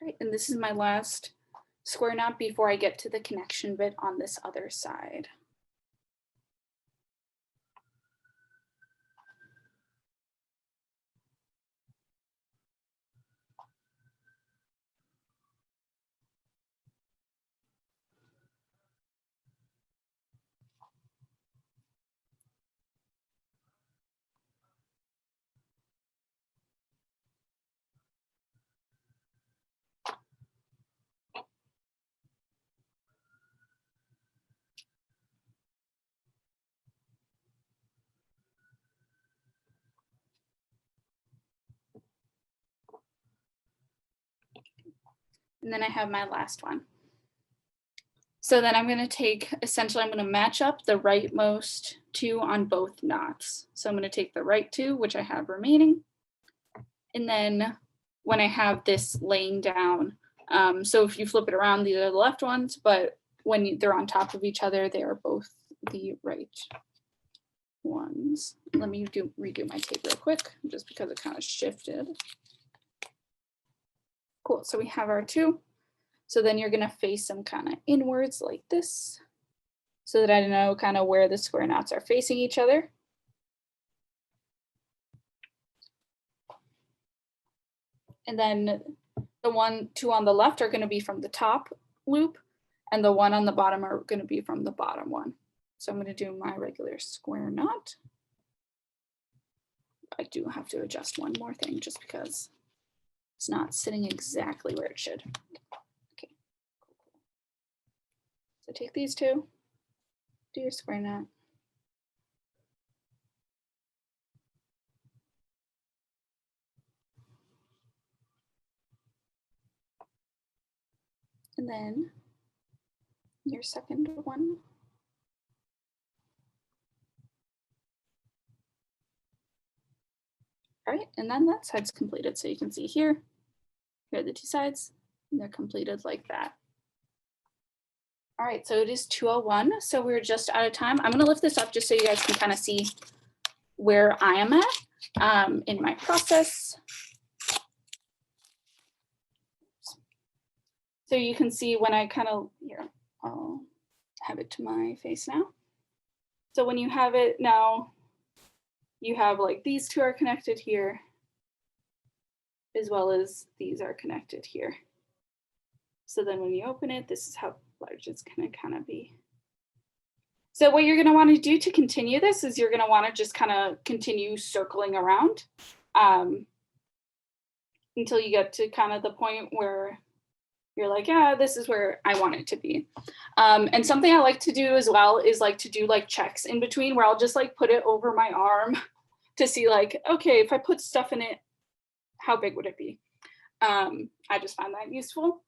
Right, and this is my last square knot before I get to the connection bit on this other side. And then I have my last one. So then I'm going to take, essentially, I'm going to match up the rightmost 2 on both knots. So I'm going to take the right 2, which I have remaining. And then when I have this laying down, so if you flip it around, these are the left ones, but when they're on top of each other, they are both the right ones. Let me redo my tape real quick, just because it kind of shifted. Cool, so we have our 2. So then you're gonna face them kind of inwards like this, so that I know kind of where the square knots are facing each other. And then the 2 on the left are gonna be from the top loop, and the 1 on the bottom are gonna be from the bottom one. So I'm gonna do my regular square knot. I do have to adjust one more thing just because it's not sitting exactly where it should. Okay. So take these 2, do your square knot. And then your second one. All right, and then that side's completed. So you can see here are the two sides, and they're completed like that. All right, so it is 2:01, so we're just out of time. I'm gonna lift this up just so you guys can kind of see where I am at in my process. So you can see when I kind of, here, I'll have it to my face now. So when you have it now, you have like these two are connected here, as well as these are connected here. So then when you open it, this is how large it's gonna kind of be. So what you're gonna wanna do to continue this is you're gonna wanna just kind of continue circling around until you get to kind of the point where you're like, yeah, this is where I want it to be. And something I like to do as well is like to do like checks in between where I'll just like put it over my arm to see like, okay, if I put stuff in it, how big would it be? I just find that useful.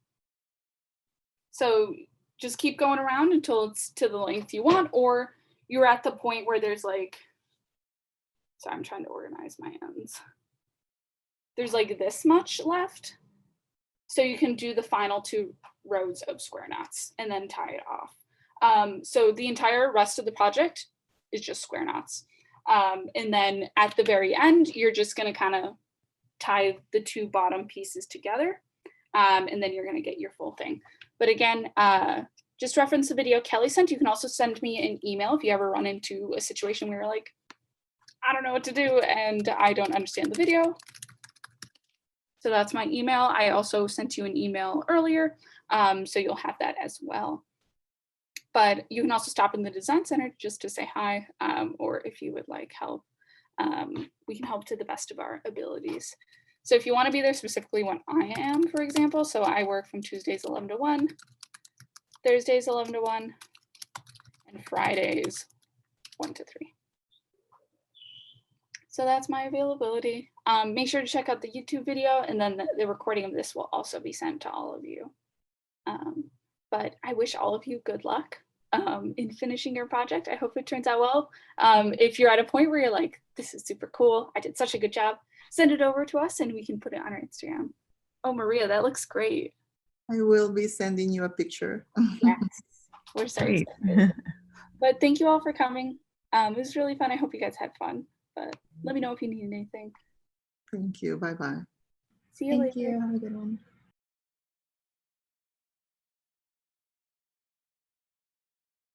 So just keep going around until it's to the length you want, or you're at the point where there's like, so I'm trying to organize my ends. There's like this much left. So you can do the final 2 rows of square knots and then tie it off. So the entire rest of the project is just square knots. And then at the very end, you're just gonna kind of tie the 2 bottom pieces together. And then you're gonna get your full thing. But again, just reference the video Kelly sent. You can also send me an email if you ever run into a situation where you're like, I don't know what to do and I don't understand the video. So that's my email. I also sent you an email earlier, so you'll have that as well. But you can also stop in the design center just to say hi, or if you would like help, we can help to the best of our abilities. So if you want to be there specifically when I am, for example, so I work from Tuesdays 11 to 1, Thursdays 11 to 1, and Fridays 1 to 3. So that's my availability. Make sure to check out the YouTube video, and then the recording of this will also be sent to all of you. But I wish all of you good luck in finishing your project. I hope it turns out well. If you're at a point where you're like, this is super cool, I did such a good job, send it over to us and we can put it on our Instagram. Oh, Maria, that looks great. I will be sending you a picture. Yes, we're so Great. excited. But thank you all for coming. It was really fun. I hope you guys had fun. But let me know if you need anything. Thank you. Bye-bye. See you Thank later. you. Have a good one.